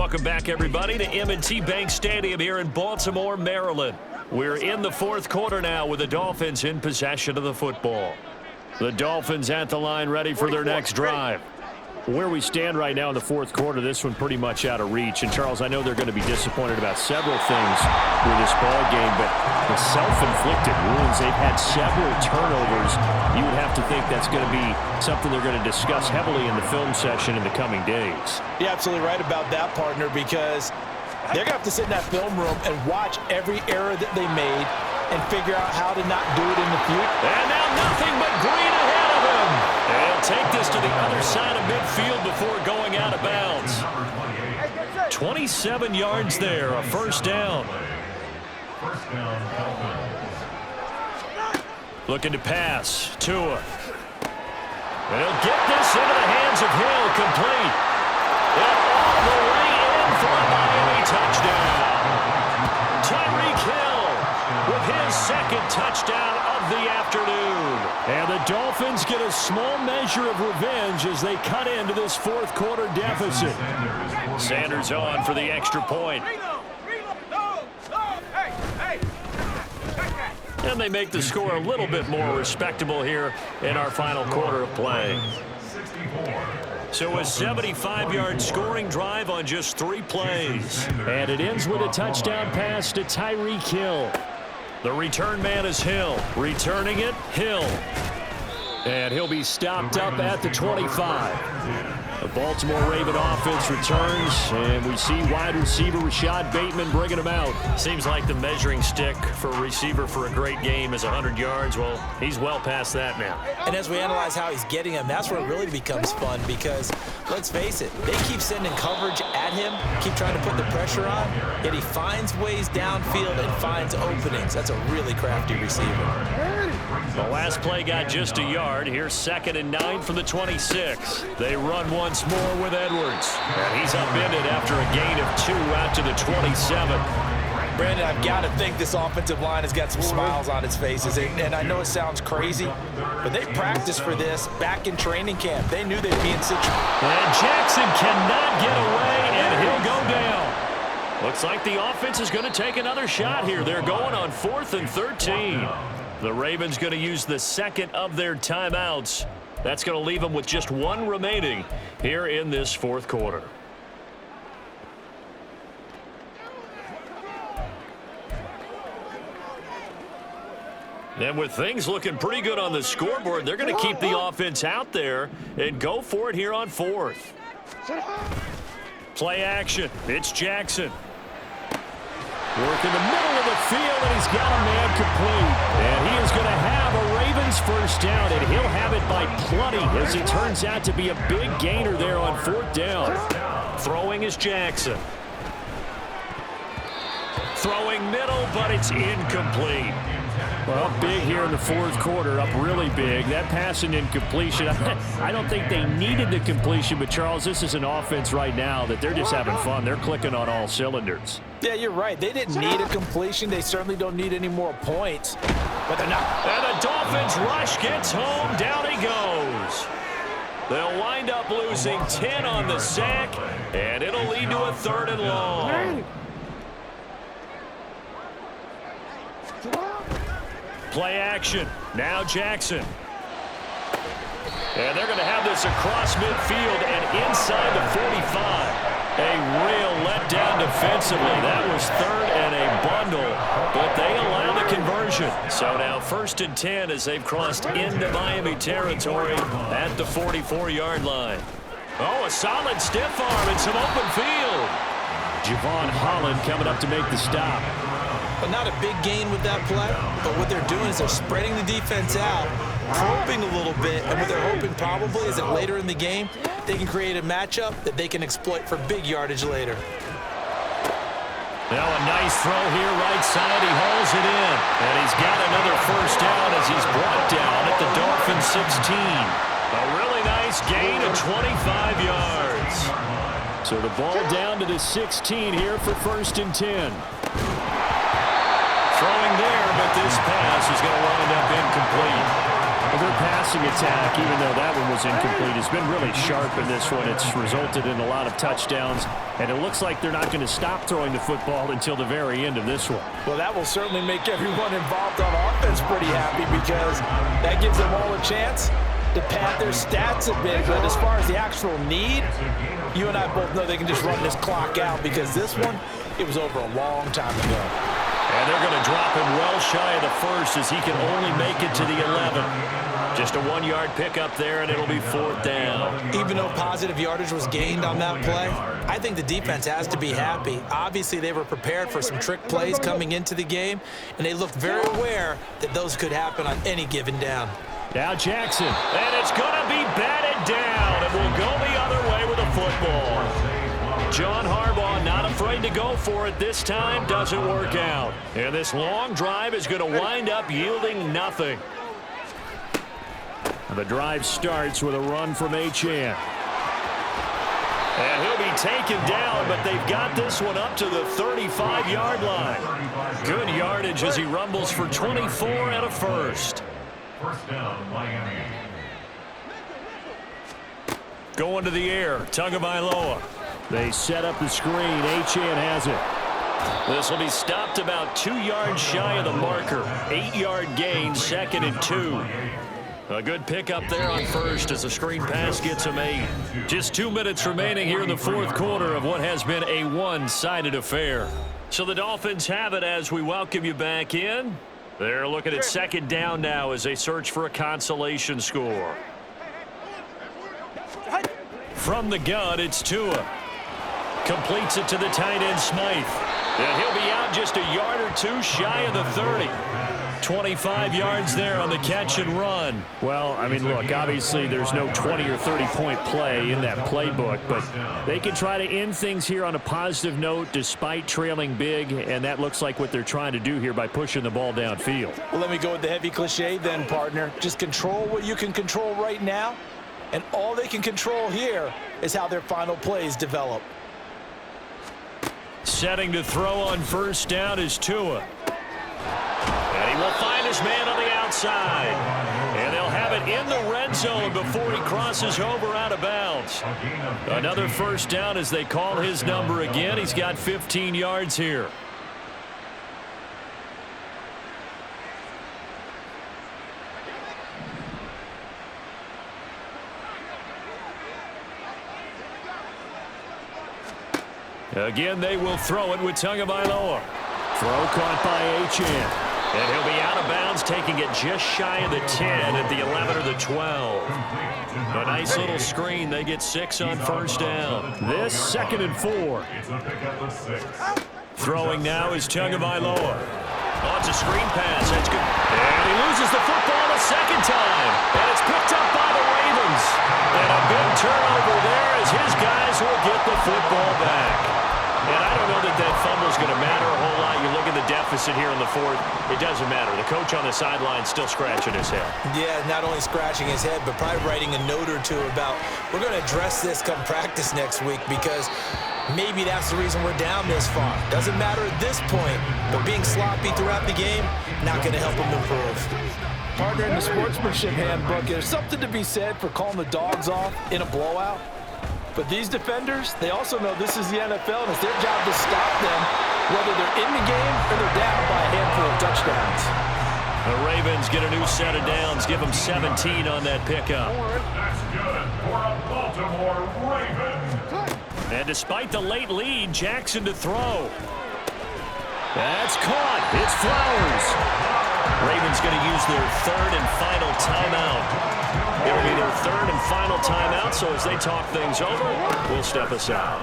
Welcome back, everybody, to M&T Bank Stadium here in Baltimore, Maryland. We're in the fourth quarter now with the Dolphins in possession of the football. The Dolphins at the line ready for their next drive. Where we stand right now in the fourth quarter, this one pretty much out of reach. And, Charles, I know they're going to be disappointed about several things with this ball game, but the self-inflicted wounds, they've had several turnovers. You would have to think that's going to be something they're going to discuss heavily in the film session in the coming days. You're absolutely right about that, partner, because they're going to have to sit in that film room and watch every error that they made and figure out how to not do it in the future. And now nothing but green ahead of him. And take this to the other side of midfield before going out of bounds. 27 yards there, a first down. Looking to pass, Tua. And he'll get this into the hands of Hill, complete. And all the way in for a Miami touchdown. Tyreek Hill with his second touchdown of the afternoon. And the Dolphins get a small measure of revenge as they cut into this fourth quarter deficit. Sanders on for the extra point. And they make the score a little bit more respectable here in our final quarter of play. So a 75-yard scoring drive on just 3 plays. And it ends with a touchdown pass to Tyreek Hill. The return man is Hill. Returning it, Hill. And he'll be stopped up at the 25. The Baltimore Raven offense returns, and we see wide receiver Rashad Bateman bringing him out. Seems like the measuring stick for a receiver for a great game is 100 yards. Well, he's well past that now. And as we analyze how he's getting him, that's where it really becomes fun because, let's face it, they keep sending coverage at him, keep trying to put the pressure on, yet he finds ways downfield and finds openings. That's a really crafty receiver. The last play got just a yard. Here's 2nd and 9 from the 26. They run once more with Edwards. And he's upended after a gain of 2 out to the 27. Brandon, I've got to think this offensive line has got some smiles on its faces. And I know it sounds crazy, but they practiced for this back in training camp. They knew they'd be in situation. And Jackson cannot get away, and he'll go down. Looks like the offense is going to take another shot here. They're going on 4th and 13. The Ravens going to use the second of their timeouts. That's going to leave them with just 1 remaining here in this fourth quarter. And with things looking pretty good on the scoreboard, they're going to keep the offense out there and go for it here on 4th. Play action. It's Jackson. Work in the middle of the field, and he's got a man complete. And he is going to have a Ravens first down, and he'll have it by plenty as it turns out to be a big gainer there on 4th down. Throwing is Jackson. Throwing middle, but it's incomplete. Well, big here in the fourth quarter, up really big. That pass and incompletion, I don't think they needed the completion, but, Charles, this is an offense right now that they're just having fun. They're clicking on all cylinders. Yeah, you're right. They didn't need a completion. They certainly don't need any more points, but they're not. And the Dolphins rush gets home. Down he goes. They'll wind up losing 10 on the sack, and it'll lead to a 3rd and long. Play action. Now Jackson. And they're going to have this across midfield and inside the 45. A real letdown defensively. That was 3rd and a bundle, but they allow the conversion. So now 1st and 10 as they've crossed into Miami territory at the 44-yard line. Oh, a solid stiff arm and some open field. Javon Holland coming up to make the stop. But not a big gain with that play. But what they're doing is they're spreading the defense out, probing a little bit, and what they're hoping probably is that later in the game, they can create a matchup that they can exploit for big yardage later. Now a nice throw here right side. He hauls it in. And he's got another first down as he's brought down at the Dolphins 16. A really nice gain of 25 yards. So the ball down to the 16 here for 1st and 10. Throwing there, but this pass is going to wind up incomplete. Well, their pass passing attack, even though that one was incomplete, has been really sharp in this one. It's resulted in a lot of touchdowns, and it looks like they're not going to stop throwing the football until the very end of this one. Well, that will certainly make everyone involved on offense pretty happy because that gives them all a chance to pad their stats a bit. But as far as the actual need, you and I both know they can just run this clock out because this one, it was over a long time ago. And they're going to drop him well shy of the first as he can only make it to the 11. Just a 1-yard pickup there, and it'll be 4th down. Even though positive yardage was gained on that play, I think the defense has to be happy. Obviously, they were prepared for some trick plays coming into the game, and they looked very aware that those could happen on any given down. Now Jackson, and it's going to be batted down, and will go the other way with a football. John Harbaugh not afraid to go for it this time. Doesn't work out. And this long drive is going to wind up yielding nothing. The drive starts with a run from Achane. And he'll be taken down, but they've got this one up to the 35-yard line. Good yardage as he rumbles for 24 and a first. First down, Miami. Going to the air, Tagovailoa. They set up the screen. Achane has it. This will be stopped about 2 yards shy of the marker. 8-yard gain, 2nd and 2. A good pickup there on first as the screen pass gets him 8. Just 2 minutes remaining here in the 4th quarter of what has been a one-sided affair. So the Dolphins have it as we welcome you back in. They're looking at 2nd down now as they search for a consolation score. From the gun, it's Tua. Completes it to the tight end, Smythe. And he'll be out just a yard or two shy of the 30. 25 yards there on the catch and run. Well, I mean, look, obviously there's no 20 or 30-point play in that playbook, but they can try to end things here on a positive note despite trailing big, and that looks like what they're trying to do here by pushing the ball downfield. Well, let me go with the heavy cliche then, partner. Just control what you can control right now, and all they can control here is how their final plays develop. Setting to throw on first down is Tua. And he will find his man on the outside. And they'll have it in the red zone before he crosses over out of bounds. Another first down as they call his number again. He's got 15 yards here. Again, they will throw it with Tagovailoa. Throw caught by Achane. And he'll be out of bounds, taking it just shy of the 10 at the 11 or the 12. A nice little screen. They get 6 on first down. This 2nd and 4. Throwing now is Tagovailoa. Oh, it's a screen pass. That's good. And he loses the football a second time. And it's picked up by the Ravens. And a big turnover there as his guys will get the football back. And I don't know that that fumble is going to matter a whole lot. You look at the deficit here in the 4th, it doesn't matter. The coach on the sideline still scratching his head. Yeah, not only scratching his head, but probably writing a note or two about, we're going to address this come practice next week because maybe that's the reason we're down this far. Doesn't matter at this point, but being sloppy throughout the game, not going to help him improve. Partner, in the sportsmanship handbook, there's something to be said for calling the dogs off in a blowout. But these defenders, they also know this is the NFL, and it's their job to stop them, whether they're in the game or they're down by a handful of touchdowns. The Ravens get a new set of downs, give them 17 on that pickup. That's good for a Baltimore Raven. And despite the late lead, Jackson to throw. That's caught. It's Flowers. Ravens going to use their 3rd and final timeout. It'll be their 3rd and final timeout, so as they talk things over, we'll step aside.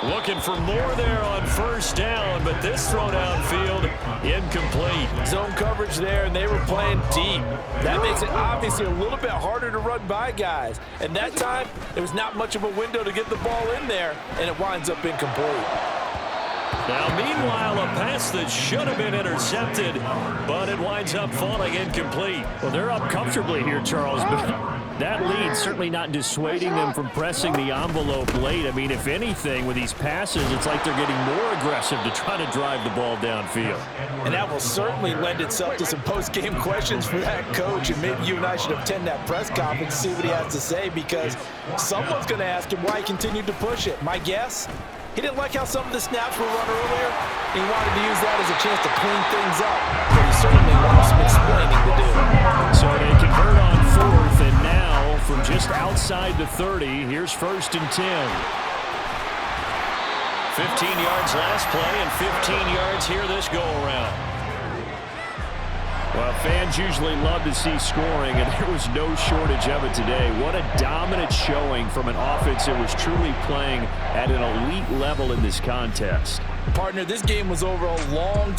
Looking for more there on first down, but this throw downfield incomplete. Zone coverage there, and they were playing deep. That makes it obviously a little bit harder to run by guys. And that time, there was not much of a window to get the ball in there, and it winds up incomplete. Now, meanwhile, a pass that should have been intercepted, but it winds up falling incomplete. Well, they're up comfortably here, Charles, but That lead certainly not dissuading them from pressing the envelope late. I mean, if anything, with these passes, it's like they're getting more aggressive to try to drive the ball downfield. And that will certainly lend itself to some post-game questions for that coach, and maybe you and I should attend that press conference to see what he has to say, because someone's going to ask him why he continued to push it. My guess? He didn't like how some of the snaps were run earlier. He wanted to use that as a chance to clean things up, but he certainly wants some explaining to do. So they convert on fourth, and now from just outside the 30, here's 1st and 10. 15 yards last play and 15 yards here this go-around. Well, fans usually love to see scoring, and there was no shortage of it today. What a dominant showing from an offense that was truly playing at an elite level in this contest. Partner, this game was over a long time.